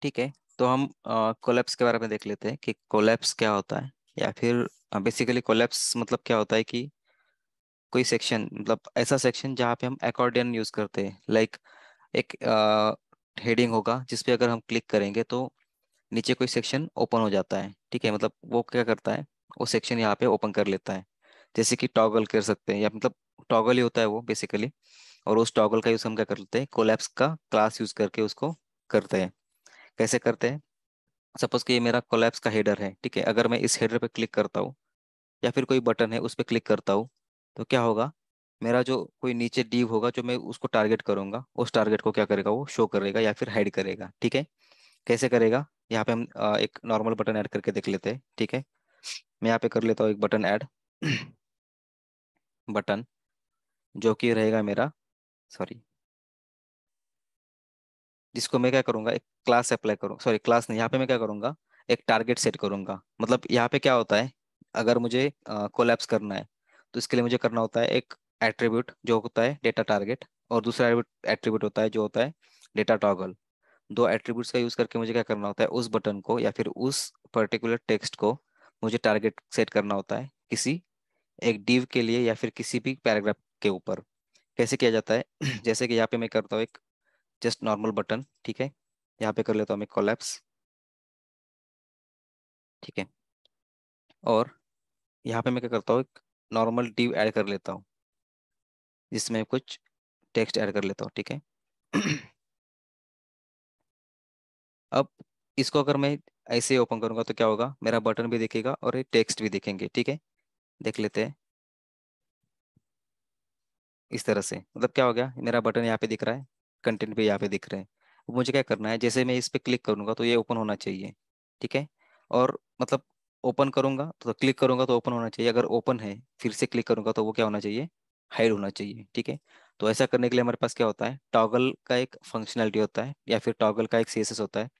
ठीक है, तो हम कोलैप्स के बारे में देख लेते हैं कि कोलैप्स क्या होता है। या फिर बेसिकली कोलैप्स मतलब क्या होता है कि कोई सेक्शन, मतलब ऐसा सेक्शन जहाँ पे हम अकॉर्डियन यूज करते हैं। लाइक एक हेडिंग होगा जिस पे अगर हम क्लिक करेंगे तो नीचे कोई सेक्शन ओपन हो जाता है। ठीक है, मतलब वो क्या करता है, वो सेक्शन यहाँ पे ओपन कर लेता है। जैसे कि टॉगल कर सकते हैं, या मतलब टॉगल ही होता है वो बेसिकली। और उस टॉगल का यूज हम क्या करते हैं, कोलैप्स का क्लास यूज करके उसको करते हैं। कैसे करते हैं, सपोज कि ये मेरा कोलैप्स का हेडर है। ठीक है, अगर मैं इस हेडर पे क्लिक करता हूँ या फिर कोई बटन है उस पर क्लिक करता हूँ, तो क्या होगा, मेरा जो कोई नीचे डिव होगा जो मैं उसको टारगेट करूंगा, उस टारगेट को क्या करेगा, वो शो करेगा या फिर हाइड करेगा। ठीक है, कैसे करेगा, यहाँ पे हम एक नॉर्मल बटन ऐड करके देख लेते हैं। ठीक है, मैं यहाँ पे कर लेता हूँ एक बटन ऐड बटन जो कि रहेगा मेरा, सॉरी, जिसको मैं क्या करूंगा, एक क्लास अप्लाई करूँ, सॉरी क्लास नहीं, यहाँ पे मैं क्या करूंगा, एक टारगेट सेट करूंगा। मतलब यहाँ पे क्या होता है, अगर मुझे कोलैप्स करना है तो इसके लिए मुझे करना होता है एक एट्रीब्यूट जो होता है डेटा टारगेट, और दूसरा एट्रीब्यूट होता है जो होता है डेटा टॉगल। दो एट्रीब्यूट्स का यूज करके मुझे क्या करना होता है, उस बटन को या फिर उस पर्टिकुलर टेक्स्ट को मुझे टारगेट सेट करना होता है किसी एक डिव के लिए या फिर किसी भी पैराग्राफ के ऊपर। कैसे किया जाता है जैसे कि यहाँ पे मैं करता हूँ एक जस्ट नॉर्मल बटन। ठीक है, यहाँ पे कर लेता हूँ मैं कोलैप्स। ठीक है, और यहाँ पे मैं क्या करता हूँ, एक नॉर्मल डिव ऐड कर लेता हूँ जिसमें कुछ टेक्स्ट ऐड कर लेता हूँ। ठीक है अब इसको अगर मैं ऐसे ओपन करूंगा तो क्या होगा, मेरा बटन भी दिखेगा और ये टेक्स्ट भी दिखेंगे। ठीक है, देख लेते हैं। इस तरह से मतलब क्या हो गया, मेरा बटन यहाँ पे दिख रहा है, कंटेंट भी यहाँ पे दिख रहे हैं। अब मुझे क्या करना है, जैसे मैं इस पे क्लिक करूंगा तो ये ओपन होना चाहिए। ठीक है, और मतलब ओपन करूंगा तो क्लिक करूंगा तो ओपन होना चाहिए, अगर ओपन है फिर से क्लिक करूंगा तो वो क्या होना चाहिए, हाइड होना चाहिए। ठीक है, तो ऐसा करने के लिए हमारे पास क्या होता है, टॉगल का एक फंक्शनैलिटी होता है या फिर टॉगल का एक सीएसएस होता है।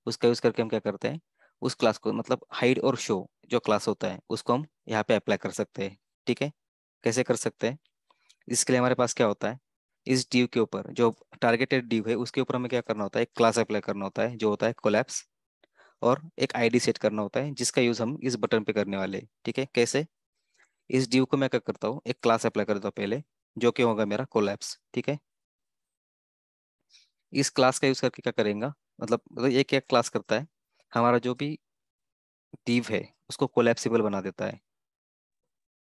उसका यूज करके हम क्या करते हैं, उस क्लास को मतलब हाइड और शो जो क्लास होता है उसको हम यहाँ पे अप्लाई कर सकते हैं। ठीक है, कैसे कर सकते हैं, इसके लिए हमारे पास क्या होता है, इस ड्यू के ऊपर जो टारगेटेड ड्यू है उसके ऊपर हमें क्या करना होता है, एक क्लास अप्लाई करना होता है जो होता है कोलैप्स, और एक आईडी सेट करना होता है जिसका यूज हम इस बटन पे करने वाले हैं। ठीक है, कैसे, इस ड्यू को मैं क्या करता हूँ, एक क्लास अप्लाई करता हूँ पहले जो कि होगा मेरा कोलैप्स। ठीक है, इस क्लास का यूज करके क्या करेंगे, मतलब ये क्या क्लास करता है, हमारा जो भी डिव है उसको कोलैप्सिबल बना देता है।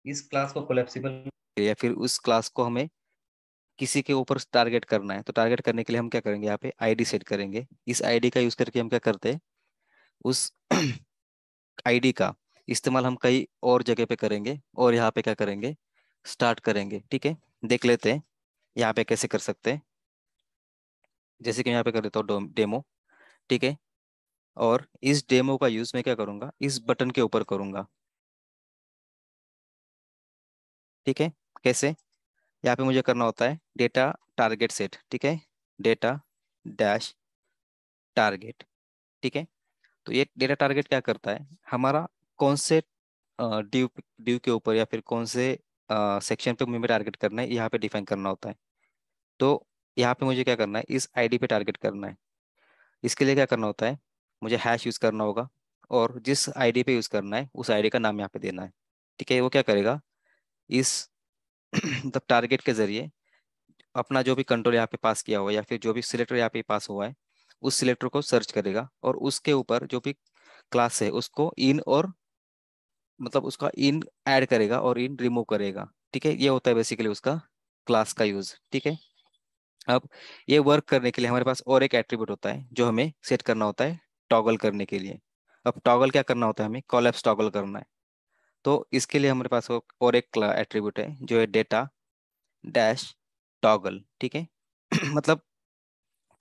इस क्लास को कोलैप्सिबल या फिर उस क्लास को हमें किसी के ऊपर टारगेट करना है, तो टारगेट करने के लिए हम क्या करेंगे, यहाँ पे आईडी सेट करेंगे। इस आईडी का यूज करके हम क्या करते हैं, उस आईडी का इस्तेमाल हम कई और जगह पे करेंगे और यहाँ पे क्या करेंगे, स्टार्ट करेंगे। ठीक है, देख लेते हैं यहाँ पे कैसे कर सकते हैं। जैसे कि मैं यहाँ पे कर देता हूँ डेमो। ठीक है, और इस डेमो का यूज मैं क्या करूंगा, इस बटन के ऊपर करूंगा। ठीक है, कैसे, यहाँ पे मुझे करना होता है डेटा टारगेट सेट। ठीक है, डेटा डैश टारगेट। ठीक है, तो ये डेटा टारगेट क्या करता है, हमारा कौन से ड्यू ड्यू के ऊपर या फिर कौन से सेक्शन पे मुझे टारगेट करना है, यहाँ पे डिफाइन करना होता है। तो यहाँ पे मुझे क्या करना है, इस आईडी पे टारगेट करना है। इसके लिए क्या करना होता है, मुझे हैश यूज करना होगा, और जिस आईडी पे यूज करना है उस आईडी का नाम यहाँ पे देना है। ठीक है, वो क्या करेगा, इस मतलब टारगेट के जरिए अपना जो भी कंट्रोल यहाँ पे पास किया हुआ है या फिर जो भी सिलेक्टर यहाँ पे पास हुआ है उस सिलेक्टर को सर्च करेगा, और उसके ऊपर जो भी क्लास है उसको इन और मतलब उसका इन ऐड करेगा और इन रिमूव करेगा। ठीक है, ये होता है बेसिकली उसका क्लास का यूज। ठीक है, अब ये वर्क करने के लिए हमारे पास और एक एट्रीब्यूट होता है जो हमें सेट करना होता है टॉगल करने के लिए। अब टॉगल क्या करना होता है, हमें कॉलैप्स टॉगल करना है। तो इसके लिए हमारे पास और एक एट्रीब्यूट है जो है डेटा डैश टॉगल। ठीक है मतलब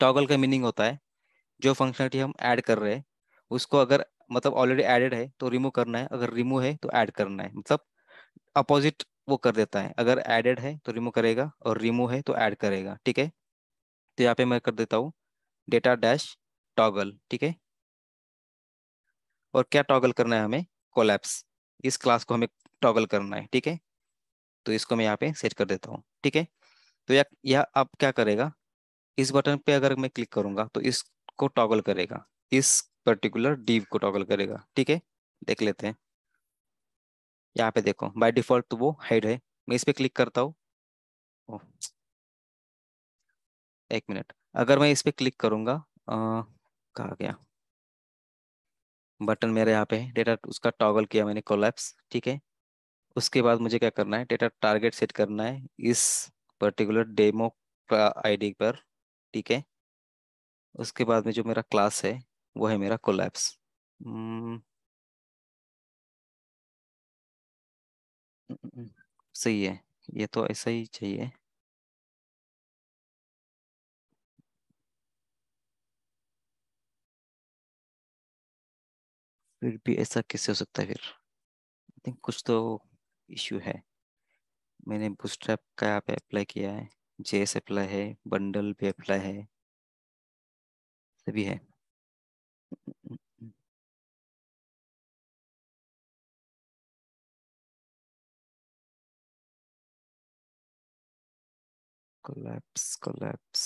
टॉगल का मीनिंग होता है जो फंक्शनलिटी हम ऐड कर रहे हैं उसको अगर मतलब ऑलरेडी एडेड है तो रिमूव करना है, अगर रिमूव है तो ऐड करना है, मतलब अपोजिट वो कर देता है, अगर एडेड है तो रिमूव करेगा और रिमूव है तो ऐड करेगा। ठीक है, तो यहाँ पे मैं कर देता हूँ डेटा डैश टॉगल। ठीक है, और क्या टॉगल करना है हमें, कोलैप्स, इस क्लास को हमें टॉगल करना है। ठीक है, तो इसको मैं यहाँ पे सेट कर देता हूँ। ठीक है, तो यह अब क्या करेगा, इस बटन पे अगर मैं क्लिक करूंगा तो इसको टॉगल करेगा, इस पर्टिकुलर div को टॉगल करेगा, ठीक है। देख लेते हैं। यहाँ पे देखो बाय डिफॉल्ट तो वो हाइड है। मैं इस पे क्लिक करता हूँ। ओह, एक मिनट। अगर मैं इस पे क्लिक करूंगा, कहाँ गया बटन, मेरे यहाँ पे डेटा उसका टॉगल किया मैंने, कोलैप्स, ठीक है। उसके बाद मुझे क्या करना है, डेटा टारगेट सेट करना है इस पर्टिकुलर डेमो का आईडी पर, ठीक है। उसके बाद में जो मेरा क्लास है वो है मेरा कोलैप्स। हम्म, सही है। ये तो ऐसा ही चाहिए। फिर भी ऐसा कैसे हो सकता है फिर? आई थिंक कुछ तो इश्यू है। मैंने बूटस्ट्रैप का यहाँ पे अप्लाई किया है, जेएस अप्लाई है, बंडल भी अप्लाई है, सभी है। कोलैप्स कोलैप्स,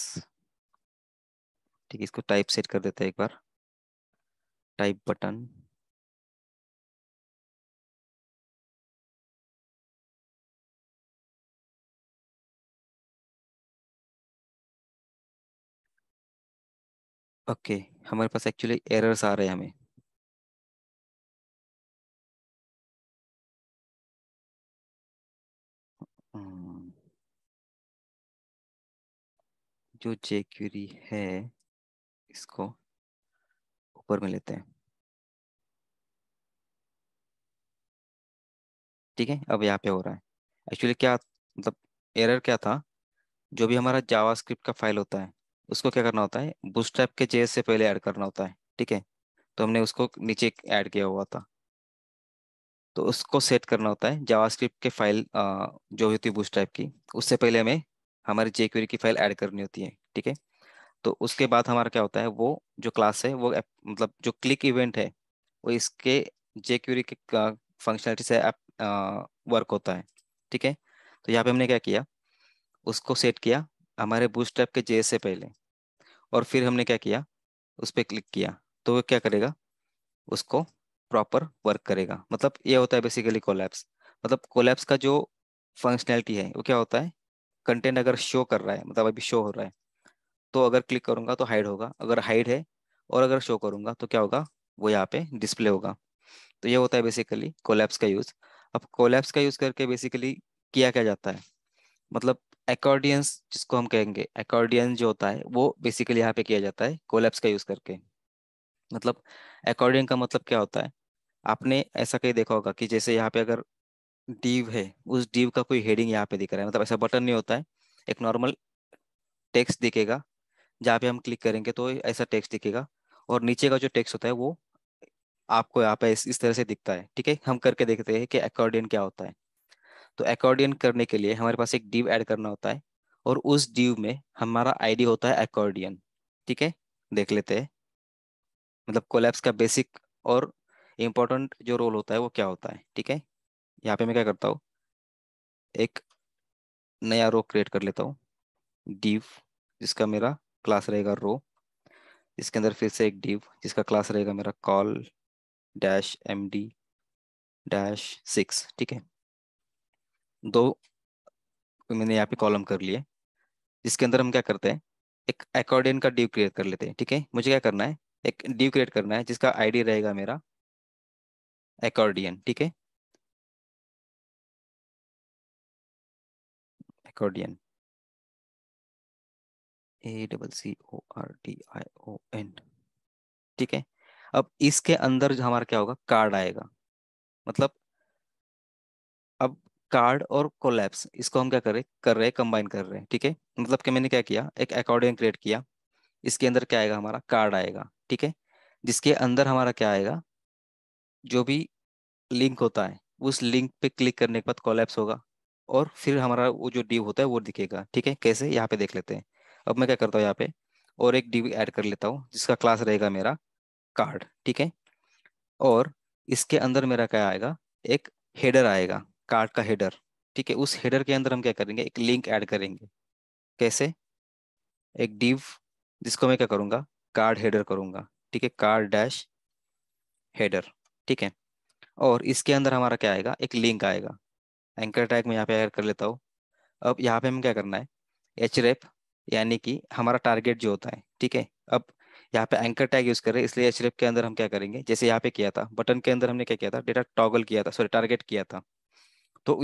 ठीक है। इसको टाइप सेट कर देते हैं एक बार। Type button. ओके, हमारे पास एक्चुअली एरर्स आ रहे हैं हमें। हम्म, जो जे क्यूरी है, इसको ऊपर में लेते हैं, ठीक है। अब यहाँ पे हो रहा है। एक्चुअली क्या मतलब, एरर क्या था, जो भी हमारा जावास्क्रिप्ट का फाइल होता है उसको क्या करना होता है, बूटस्ट्रैप के जेएस से पहले ऐड करना होता है, ठीक है। तो हमने उसको नीचे ऐड किया हुआ था, तो उसको सेट करना होता है जावास्क्रिप्ट के फाइल जो होती है बूटस्ट्रैप की, उससे पहले हमें हमारी jQuery की फाइल ऐड करनी होती है, ठीक है। तो उसके बाद हमारा क्या होता है, वो जो क्लास है वो मतलब जो क्लिक इवेंट है वो इसके jQuery के फंक्शनलिटी से वर्क होता है, ठीक है। तो यहाँ पे हमने क्या किया, उसको सेट किया हमारे बूटस्ट्रैप के जेएस से पहले, और फिर हमने क्या किया, उस पर क्लिक किया तो वो क्या करेगा, उसको प्रॉपर वर्क करेगा। मतलब ये होता है बेसिकली कोलैप्स। मतलब कोलैप्स का जो फंक्शनैलिटी है वो क्या होता है, कंटेंट अगर शो कर रहा है, मतलब अभी शो हो रहा है, तो अगर क्लिक करूंगा तो हाइड होगा, अगर हाइड है और अगर शो करूंगा तो क्या होगा, वो यहाँ पे डिस्प्ले होगा। तो ये होता है बेसिकली कोलैप्स का यूज। अब कोलैप्स का यूज करके बेसिकली किया क्या जाता है, मतलब एकॉर्डियंस जिसको हम कहेंगे, एकॉर्डियन जो होता है वो बेसिकली यहाँ पे किया जाता है कोलैप्स का यूज करके। मतलब एकॉर्डियन का मतलब क्या होता है, आपने ऐसा कहीं देखा होगा कि जैसे यहाँ पे अगर डिव है, उस डिव का कोई हेडिंग यहाँ पे दिख रहा है, मतलब ऐसा बटन नहीं होता है, एक नॉर्मल टेक्स्ट दिखेगा, जहाँ पे हम क्लिक करेंगे तो ऐसा टेक्स्ट दिखेगा, और नीचे का जो टेक्स्ट होता है वो आपको यहाँ पे इस तरह से दिखता है, ठीक है। हम करके देखते हैं कि एकॉर्डियन क्या होता है। तो एकॉर्डियन करने के लिए हमारे पास एक डिव ऐड करना होता है, और उस डिव में हमारा आईडी होता है एकॉर्डियन, ठीक है। देख लेते हैं, मतलब कोलैप्स का बेसिक और इम्पोर्टेंट जो रोल होता है वो क्या होता है, ठीक है। यहाँ पे मैं क्या करता हूँ, एक नया रो क्रिएट कर लेता हूँ, डिव जिसका मेरा क्लास रहेगा रो। इसके अंदर फिर से एक डिव जिसका क्लास रहेगा मेरा कॉल डैश MD डैश 6, ठीक है। दो मैंने यहाँ पे कॉलम कर लिए, जिसके अंदर हम क्या करते हैं, एक एकॉर्डियन का डिव क्रिएट कर लेते हैं, ठीक है। मुझे क्या करना है, एक डिव क्रिएट करना है जिसका आईडी रहेगा मेरा एकॉर्डियन, ठीक है। एकॉर्डियन, ACCORDION, ठीक है। अब इसके अंदर जो हमारा क्या होगा, कार्ड आएगा। मतलब अब कार्ड और कोलैप्स इसको हम क्या कर रहे हैं, कंबाइन कर रहे हैं, ठीक है। मतलब कि मैंने क्या किया, एक अकॉर्डियन क्रिएट किया, इसके अंदर क्या आएगा, हमारा कार्ड आएगा, ठीक है। जिसके अंदर हमारा क्या आएगा, जो भी लिंक होता है उस लिंक पे क्लिक करने के बाद कोलैप्स होगा, और फिर हमारा वो जो डिव होता है वो दिखेगा, ठीक है। कैसे, यहाँ पे देख लेते हैं। अब मैं क्या करता हूँ, यहाँ पे और एक डिव ऐड कर लेता हूँ जिसका क्लास रहेगा मेरा कार्ड, ठीक है। और इसके अंदर मेरा क्या आएगा, एक हेडर आएगा, कार्ड का हेडर, ठीक है। उस हेडर के अंदर हम क्या करेंगे, एक लिंक ऐड करेंगे। कैसे, एक डिव जिसको मैं क्या करूंगा, कार्ड हेडर करूंगा, ठीक है, कार डैश हेडर। ठीक है, और इसके अंदर हमारा क्या आएगा, एक लिंक आएगा। एंकर टैग में यहाँ पे ऐड कर लेता हूँ। अब यहाँ पे हमें क्या करना है, एच यानी कि हमारा टारगेट जो होता है। ठीक है, अब यहाँ पे एंकर टैग यूज कर रहे हैं, इसलिए एच के अंदर हम क्या करेंगे, जैसे यहाँ पे किया था बटन के अंदर हमने क्या किया था, डेटा टॉगल किया था, सॉरी टारगेट किया था। तो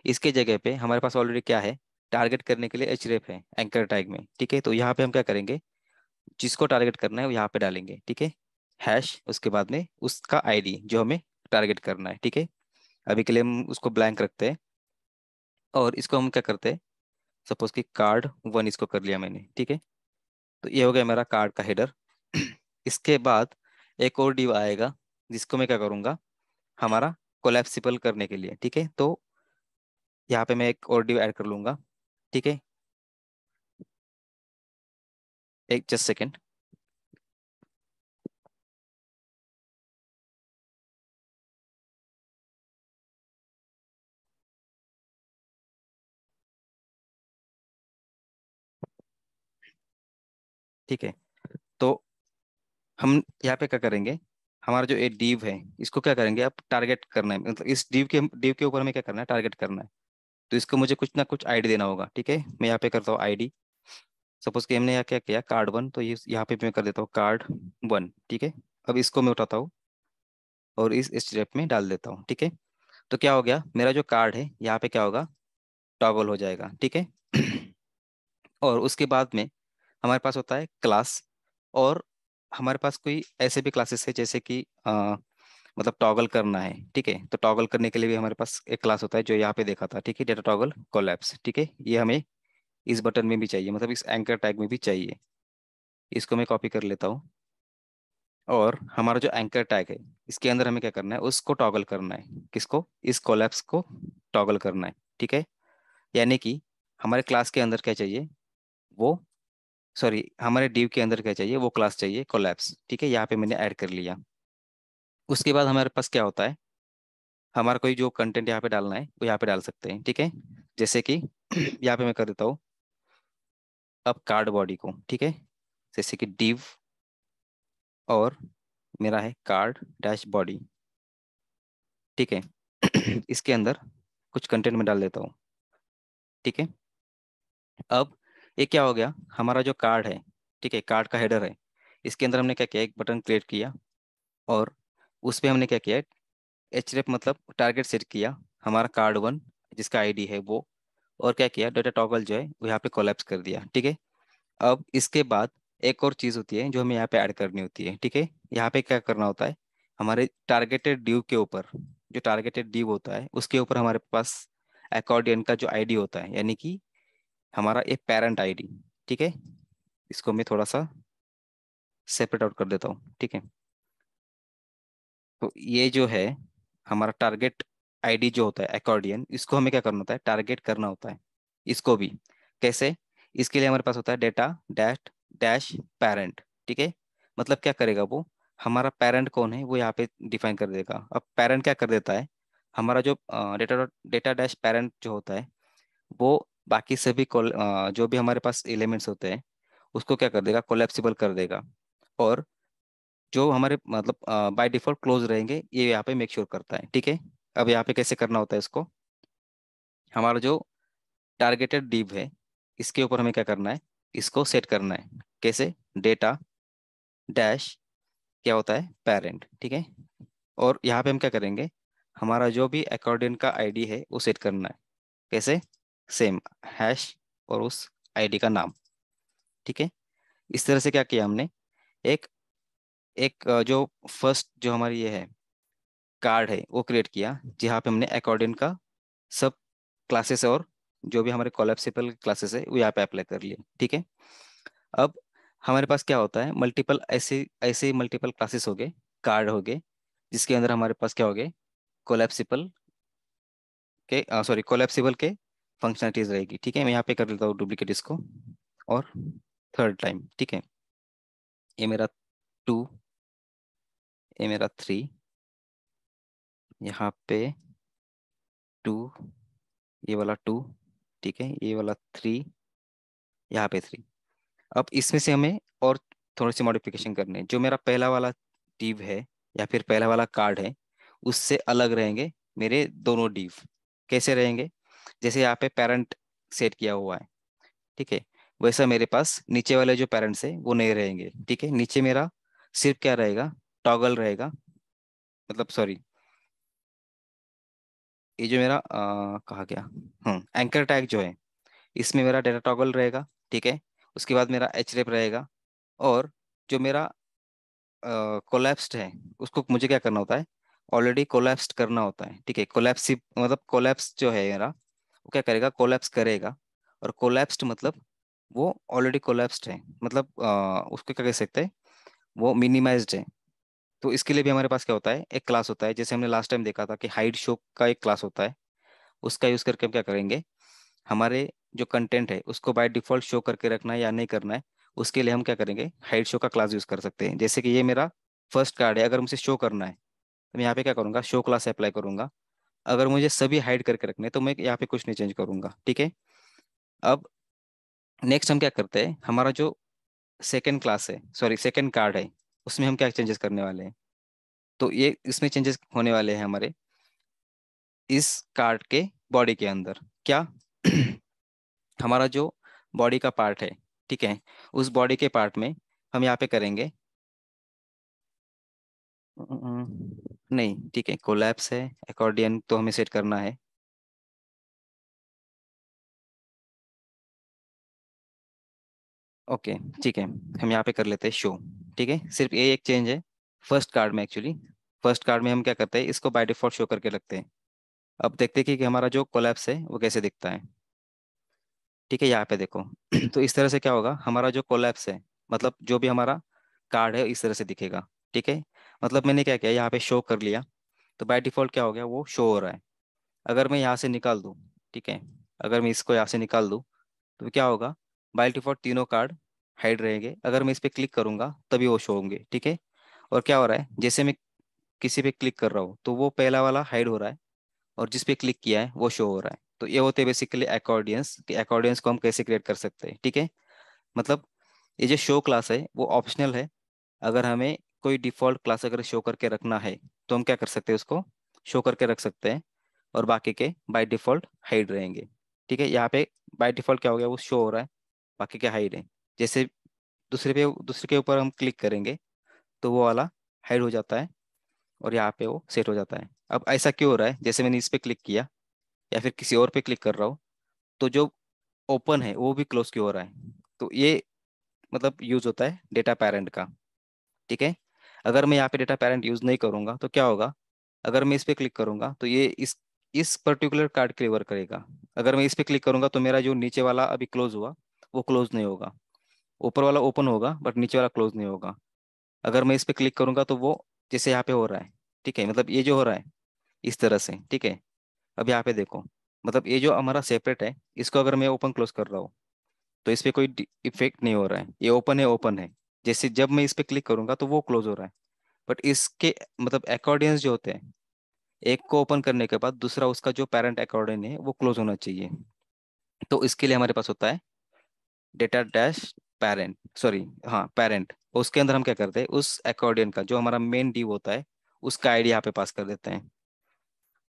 इसके जगह पे हमारे पास ऑलरेडी क्या है, टारगेट करने के लिए एच है एंकर टैग में। ठीक है, तो यहाँ पे हम क्या करेंगे, जिसको टारगेट करना है वो यहाँ पे डालेंगे। ठीक है, हैश उसके बाद में उसका आईडी जो हमें टारगेट करना है। ठीक है, अभी के लिए हम उसको ब्लैंक रखते हैं, और इसको हम क्या करते हैं, सपोज कि कार्ड 1 इसको कर लिया मैंने। ठीक है, तो ये हो गया मेरा कार्ड का हेडर। इसके बाद एक और डिव आएगा, जिसको मैं क्या करूँगा, हमारा कोलैप्सिबल करने के लिए। ठीक है, तो यहाँ पे मैं एक और डिव ऐड कर लूंगा। ठीक है, एक जस्ट सेकेंड। ठीक है, तो हम यहाँ पे क्या करेंगे, हमारा जो एक डिव है इसको क्या करेंगे, अब टारगेट करना है, मतलब इस डिव के ऊपर हमें क्या करना है, टारगेट करना है। तो इसको मुझे कुछ ना कुछ आईडी देना होगा। ठीक है, मैं यहाँ पे करता हूँ आईडी। सपोज कि हमने यहाँ क्या किया, कार्ड 1, तो ये यहाँ पे मैं कर देता हूँ कार्ड 1। ठीक है, अब इसको मैं उठाता हूँ और इस स्टेप में डाल देता हूँ। ठीक है, तो क्या हो गया, मेरा जो कार्ड है यहाँ पे क्या होगा, टॉगल हो जाएगा। ठीक है, और उसके बाद में हमारे पास होता है क्लास, और हमारे पास कोई ऐसे भी क्लासेस है जैसे कि मतलब टॉगल करना है। ठीक है, तो टॉगल करने के लिए भी हमारे पास एक क्लास होता है जो यहाँ पे देखा था। ठीक है, डेटा टॉगल कोलैप्स। ठीक है, ये हमें इस बटन में भी चाहिए, मतलब इस एंकर टैग में भी चाहिए। इसको मैं कॉपी कर लेता हूँ, और हमारा जो एंकर टैग है इसके अंदर हमें क्या करना है, उसको टॉगल करना है। किसको, इस कोलैप्स को टॉगल करना है। ठीक है, यानी कि हमारे क्लास के अंदर क्या चाहिए, वो, सॉरी हमारे डिव के अंदर क्या चाहिए, वो क्लास चाहिए कोलैप्स। ठीक है, यहाँ पे मैंने ऐड कर लिया। उसके बाद हमारे पास क्या होता है, हमारा कोई जो कंटेंट यहाँ पे डालना है वो यहाँ पे डाल सकते हैं। ठीक है, जैसे कि यहाँ पे मैं कर देता हूँ अब कार्ड बॉडी को। ठीक है, जैसे कि डिव, और मेरा है कार्ड डैश बॉडी। ठीक है, इसके अंदर कुछ कंटेंट में डाल देता हूँ। ठीक है, अब ये क्या हो गया, हमारा जो कार्ड है, ठीक है, कार्ड का हेडर है, इसके अंदर हमने क्या किया, एक बटन क्रिएट किया, और उस पे हमने क्या किया, एच मतलब टारगेट सेट किया, हमारा कार्ड 1 जिसका आईडी है वो, और क्या किया, डेटा टॉगल जो है वो यहाँ पे कोलैप्स कर दिया। ठीक है, अब इसके बाद एक और चीज़ होती है जो हमें यहाँ पे ऐड करनी होती है। ठीक है, यहाँ पे क्या करना होता है, हमारे टारगेटेड ड्यू के ऊपर, जो टारगेटेड ड्यू होता है उसके ऊपर हमारे पास अकॉर्डियन का जो आईडी होता है, यानी कि हमारा एक पेरेंट आईडी। ठीक है, इसको मैं थोड़ा सा सेपरेट आउट कर देता हूँ। ठीक है, तो ये जो है हमारा टारगेट आईडी जो होता है अकॉर्डियन, इसको हमें क्या करना होता है, टारगेट करना होता है। इसको भी कैसे, इसके लिए हमारे पास होता है डेटा डैश डैश पेरेंट। ठीक है, मतलब क्या करेगा वो, हमारा पेरेंट कौन है वो यहाँ पे डिफाइन कर देगा। अब पेरेंट क्या कर देता है, हमारा जो डेटा डेटा डैश पेरेंट जो होता है वो बाकी सभी जो भी हमारे पास एलिमेंट्स होते हैं उसको क्या कर देगा, कोलेप्सिबल कर देगा, और जो हमारे मतलब बाय डिफॉल्ट क्लोज रहेंगे ये यहाँ पे मेक श्योर करता है। ठीक है, अब यहाँ पे कैसे करना होता है इसको, हमारा जो टारगेटेड डिव है इसके ऊपर हमें क्या करना है, इसको सेट करना है। कैसे, डेटा डैश क्या होता है, पेरेंट। ठीक है, और यहाँ पे हम क्या करेंगे, हमारा जो भी अकॉर्डियन का आईडी है वो सेट करना है। कैसे, सेम हैश और उस आईडी का नाम। ठीक है, इस तरह से क्या किया हमने, एक एक जो फर्स्ट जो हमारी ये है कार्ड है वो क्रिएट किया, जहाँ पे हमने अकॉर्डियन का सब क्लासेस और जो भी हमारे कोलैप्सिबल क्लासेस है वो यहाँ पे अप्लाई कर लिए। ठीक है, अब हमारे पास क्या होता है, मल्टीपल ऐसे ऐसे मल्टीपल क्लासेस हो गए, कार्ड हो गए, जिसके अंदर हमारे पास क्या हो गए, कोलैप्सिबल के, सॉरी कोलैप्सिबल के फंक्शनलिटीज रहेगी। ठीक है, मैं यहाँ पे कर लेता हूँ डुप्लीकेट इसको, और थर्ड टाइम। ठीक है, ये मेरा 2, ये मेरा 3, यहाँ पे 2, ये वाला 2, ठीक है, ये वाला 3, यहाँ पे 3। अब इसमें से हमें और थोड़ी सी मॉडिफिकेशन करनी है। जो मेरा पहला वाला डिव है या फिर पहला वाला कार्ड है, उससे अलग रहेंगे मेरे दोनों डिव। कैसे रहेंगे? जैसे यहाँ पे पेरेंट सेट किया हुआ है, ठीक है, वैसा मेरे पास नीचे वाले जो पेरेंट्स है वो नहीं रहेंगे। ठीक है, नीचे मेरा सिर्फ क्या रहेगा, टॉगल रहेगा, मतलब सॉरी, ये जो मेरा कहा गया, एंकर टैग जो है, इसमें मेरा डेटा टॉगल रहेगा। ठीक है, उसके बाद मेरा एचरेप रहेगा। और जो मेरा कोलैप्स्ड है, उसको मुझे क्या करना होता है, ऑलरेडी कोलैप्स्ड करना होता है। ठीक है, कोलैप्स मतलब कोलैप्स जो है मेरा, वो क्या करेगा, कोलैप्स करेगा। और कोलैप्स्ड मतलब वो ऑलरेडी कोलैप्स्ड है, मतलब उसको क्या कह सकते हैं, वो मिनिमाइज्ड है। तो इसके लिए भी हमारे पास क्या होता है, एक क्लास होता है, जैसे हमने लास्ट टाइम देखा था कि हाइड शो का एक क्लास होता है। उसका यूज करके हम क्या करेंगे, हमारे जो कंटेंट है उसको बाय डिफॉल्ट शो करके रखना है या नहीं करना है, उसके लिए हम क्या करेंगे, हाइड शो का क्लास यूज कर सकते हैं। जैसे कि ये मेरा फर्स्ट कार्ड है, अगर मुझे शो करना है तो मैं यहाँ पे क्या करूंगा, शो क्लास अप्लाई करूंगा। अगर मुझे सभी हाइड करके रखने हैं तो मैं यहाँ पे कुछ नहीं चेंज करूंगा। ठीक है, अब नेक्स्ट हम क्या करते हैं, हमारा जो सेकेंड क्लास है, सॉरी सेकेंड कार्ड है, उसमें हम क्या चेंजेस करने वाले हैं। तो ये इसमें चेंजेस होने वाले हैं हमारे इस कार्ड के बॉडी के अंदर। क्या हमारा जो बॉडी का पार्ट है, ठीक है, उस बॉडी के पार्ट में हम यहाँ पे करेंगे, नहीं ठीक है, कोलैप्स है, अकॉर्डियन तो हमें सेट करना है। ओके, ठीक है, हम यहाँ पे कर लेते हैं शो। ठीक है, सिर्फ ये एक चेंज है फर्स्ट कार्ड में एक्चुअली। फर्स्ट कार्ड में हम क्या करते हैं, इसको बाय डिफॉल्ट शो करके रखते हैं। अब देखते हैं कि हमारा जो कोलैप्स है वो कैसे दिखता है। ठीक है, यहाँ पे देखो तो इस तरह से क्या होगा, हमारा जो कोलैप्स है, मतलब जो भी हमारा कार्ड है इस तरह से दिखेगा। ठीक है, मतलब मैंने क्या किया, यहाँ पे शो कर लिया, तो बाय डिफॉल्ट क्या हो गया, वो शो हो रहा है। अगर मैं यहाँ से निकाल दूँ, ठीक है, अगर मैं इसको यहाँ से निकाल दूँ तो क्या होगा, बाय डिफॉल्ट तीनों कार्ड हाइड रहेंगे। अगर मैं इस पर क्लिक करूंगा तभी वो शो होंगे। ठीक है, और क्या हो रहा है, जैसे मैं किसी पे क्लिक कर रहा हूँ तो वो पहला वाला हाइड हो रहा है, और जिस पे क्लिक किया है वो शो हो रहा है। तो ये होते हैं बेसिकली अकॉर्डियंस, कि अकॉर्डियंस को हम कैसे क्रिएट कर सकते हैं। ठीक है, मतलब ये जो शो क्लास है वो ऑप्शनल है। अगर हमें कोई डिफॉल्ट क्लास अगर शो करके रखना है तो हम क्या कर सकते हैं, उसको शो करके रख सकते हैं, और बाकी के बाय डिफॉल्ट हाइड रहेंगे। ठीक है, यहाँ पे बाय डिफॉल्ट क्या हो गया, वो शो हो रहा है, बाकी के हाइड है। जैसे दूसरे के ऊपर हम क्लिक करेंगे तो वो वाला हाइड हो जाता है, और यहाँ पे वो सेट हो जाता है। अब ऐसा क्यों हो रहा है, जैसे मैंने इस पे क्लिक किया या फिर किसी और पे क्लिक कर रहा हूँ, तो जो ओपन है वो भी क्लोज क्यों हो रहा है। तो ये मतलब यूज होता है डेटा पैरेंट का। ठीक है, अगर मैं यहाँ पे डेटा पैरेंट यूज नहीं करूंगा तो क्या होगा, अगर मैं इस पे क्लिक करूंगा तो ये इस पर्टिकुलर कार्ड के लिए वर्क करेगा। अगर मैं इस पे क्लिक करूंगा तो मेरा जो नीचे वाला अभी क्लोज हुआ वो क्लोज नहीं होगा, ऊपर वाला ओपन होगा बट नीचे वाला क्लोज नहीं होगा। अगर मैं इस पे क्लिक करूंगा तो वो जैसे यहाँ पे हो रहा है, ठीक है, मतलब ये जो हो रहा है इस तरह से। ठीक है, अब यहाँ पे देखो, मतलब ये जो हमारा सेपरेट है, इसको अगर मैं ओपन क्लोज कर रहा हूँ तो इस पे कोई इफेक्ट नहीं हो रहा है, ये ओपन है ओपन है। जैसे जब मैं इस पे क्लिक करूंगा तो वो क्लोज हो रहा है, बट इसके मतलब अकॉर्डियंस जो होते हैं, एक को ओपन करने के बाद दूसरा उसका जो पेरेंट अकॉर्डियन है वो क्लोज होना चाहिए। तो इसके लिए हमारे पास होता है डेटा डैश पेरेंट, सॉरी हाँ पेरेंट। उसके अंदर हम क्या करते हैं, उस अकॉर्डियन का जो हमारा मेन डिव होता है उसका आईडी यहाँ पे पास कर देते हैं।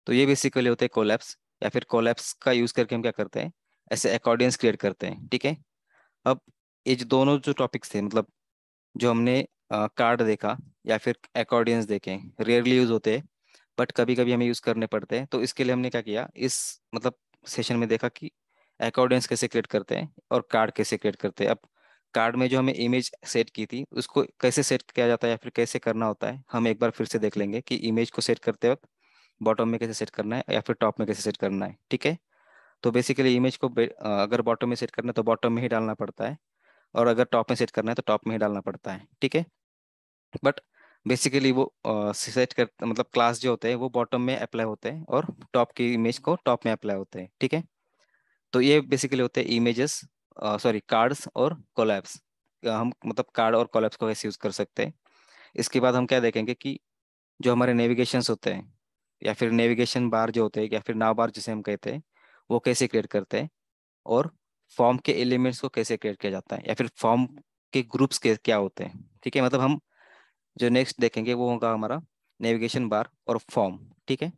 तो ये बेसिकली होते हैं कोलैप्स, या फिर कोलैप्स का यूज करके हम क्या करते हैं, ऐसे अकॉर्डियंस क्रिएट करते हैं। ठीक है, अब ये जो दोनों जो टॉपिक्स थे, मतलब जो हमने कार्ड देखा या फिर अकॉर्डियंस देखे, रेयरली यूज होते हैं बट कभी कभी हमें यूज करने पड़ते हैं। तो इसके लिए हमने क्या किया, इस मतलब सेशन में देखा कि अकॉर्डियंस कैसे क्रिएट करते हैं और कार्ड कैसे क्रिएट करते हैं। अब कार्ड में जो हमें इमेज सेट की थी उसको कैसे सेट किया जाता है या फिर कैसे करना होता है, हम एक बार फिर से देख लेंगे कि इमेज को सेट करते वक्त बॉटम में कैसे सेट करना है या फिर टॉप में कैसे सेट करना है। ठीक है, तो बेसिकली इमेज को अगर बॉटम में सेट करना है तो बॉटम में ही डालना पड़ता है, और अगर टॉप में सेट करना है तो टॉप में ही डालना पड़ता है। ठीक है, बट बेसिकली वो सेट कर मतलब क्लास जो होते हैं वो बॉटम में अप्लाई होते हैं और टॉप की इमेज को टॉप में अप्लाई होते हैं। ठीक है, तो ये बेसिकली होते हैं इमेजेस, सॉरी कार्ड्स और कोलैब्स। हम मतलब कार्ड और कोलैब्स को कैसे यूज कर सकते हैं। इसके बाद हम क्या देखेंगे कि जो हमारे नेविगेशंस होते हैं या फिर नेविगेशन बार जो होते हैं या फिर नाव बार जिसे हम कहते हैं, वो कैसे क्रिएट करते हैं, और फॉर्म के एलिमेंट्स को कैसे क्रिएट किया जाता है, या फिर फॉर्म के ग्रुप्स के क्या होते हैं, ठीक है। मतलब हम जो नेक्स्ट देखेंगे वो होगा हमारा नेविगेशन बार और फॉर्म, ठीक है।